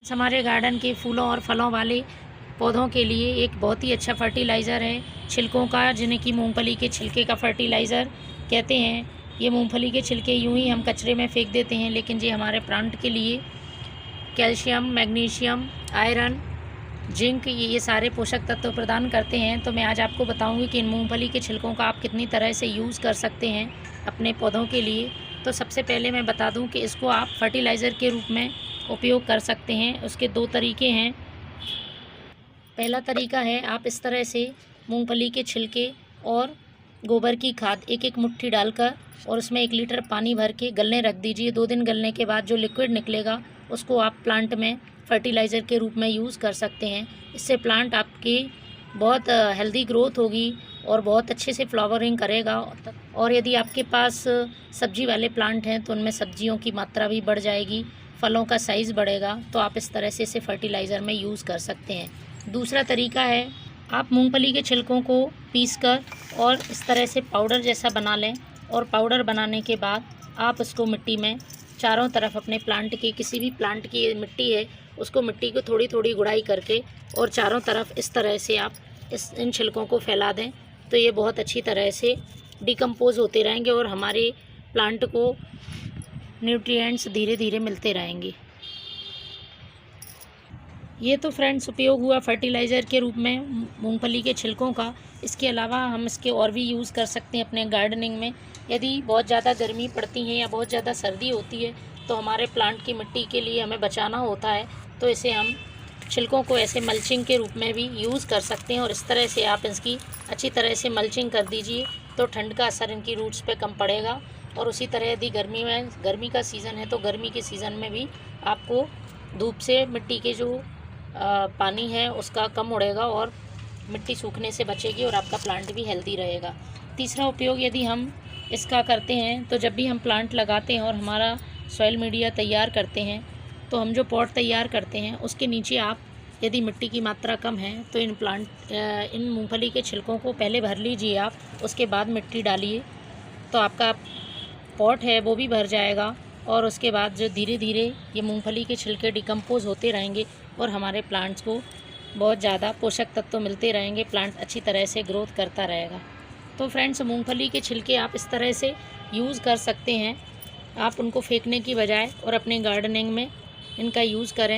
हमारे गार्डन के फूलों और फलों वाले पौधों के लिए एक बहुत ही अच्छा फर्टिलाइज़र है छिलकों का, जिन्हें कि मूंगफली के छिलके का फर्टिलाइज़र कहते हैं। ये मूंगफली के छिलके यूं ही हम कचरे में फेंक देते हैं, लेकिन ये हमारे प्लांट के लिए कैल्शियम, मैग्नीशियम, आयरन, जिंक ये सारे पोषक तत्व प्रदान करते हैं। तो मैं आज आपको बताऊंगी कि इन मूंगफली के छिलकों का आप कितनी तरह से यूज़ कर सकते हैं अपने पौधों के लिए। तो सबसे पहले मैं बता दूं कि इसको आप फर्टिलाइज़र के रूप में उपयोग कर सकते हैं। उसके दो तरीके हैं। पहला तरीका है, आप इस तरह से मूंगफली के छिलके और गोबर की खाद एक एक मुट्ठी डालकर और उसमें 1 लीटर पानी भर के गलने रख दीजिए। 2 दिन गलने के बाद जो लिक्विड निकलेगा उसको आप प्लांट में फर्टिलाइज़र के रूप में यूज़ कर सकते हैं। इससे प्लांट आपकी बहुत हेल्दी ग्रोथ होगी और बहुत अच्छे से फ्लावरिंग करेगा। और यदि आपके पास सब्जी वाले प्लांट हैं तो उनमें सब्जियों की मात्रा भी बढ़ जाएगी, फलों का साइज़ बढ़ेगा। तो आप इस तरह से इसे फर्टिलाइज़र में यूज़ कर सकते हैं। दूसरा तरीका है, आप मूंगफली के छिलकों को पीसकर और इस तरह से पाउडर जैसा बना लें और पाउडर बनाने के बाद आप उसको मिट्टी में चारों तरफ अपने प्लांट की, किसी भी प्लांट की मिट्टी है उसको मिट्टी को थोड़ी थोड़ी गुड़ाई करके और चारों तरफ इस तरह से आप इन छिलकों को फैला दें। तो ये बहुत अच्छी तरह से डिकम्पोज़ होते रहेंगे और हमारे प्लांट को न्यूट्रिएंट्स धीरे धीरे मिलते रहेंगे। ये तो फ्रेंड्स उपयोग हुआ फर्टिलाइज़र के रूप में मूंगफली के छिलकों का। इसके अलावा हम इसके और भी यूज़ कर सकते हैं अपने गार्डनिंग में। यदि बहुत ज़्यादा गर्मी पड़ती है या बहुत ज़्यादा सर्दी होती है तो हमारे प्लांट की मिट्टी के लिए हमें बचाना होता है, तो इसे हम छिलकों को ऐसे मल्चिंग के रूप में भी यूज़ कर सकते हैं। और इस तरह से आप इसकी अच्छी तरह से मल्चिंग कर दीजिए तो ठंड का असर इनकी रूट्स पे कम पड़ेगा। और उसी तरह यदि गर्मी का सीज़न है तो गर्मी के सीज़न में भी आपको धूप से मिट्टी के जो पानी है उसका कम उड़ेगा और मिट्टी सूखने से बचेगी और आपका प्लांट भी हेल्दी रहेगा। तीसरा उपयोग यदि हम इसका करते हैं तो जब भी हम प्लांट लगाते हैं और हमारा सॉइल मीडिया तैयार करते हैं तो हम जो पॉट तैयार करते हैं उसके नीचे आप यदि मिट्टी की मात्रा कम है तो इन मूंगफली के छिलकों को पहले भर लीजिए आप, उसके बाद मिट्टी डालिए तो आपका पॉट है वो भी भर जाएगा। और उसके बाद जो धीरे धीरे ये मूंगफली के छिलके डिकम्पोज़ होते रहेंगे और हमारे प्लांट्स को बहुत ज़्यादा पोषक तत्व मिलते रहेंगे, प्लांट अच्छी तरह से ग्रोथ करता रहेगा। तो फ्रेंड्स, मूंगफली के छिलके आप इस तरह से यूज़ कर सकते हैं। आप उनको फेंकने की बजाय और अपने गार्डनिंग में इनका यूज़ करें।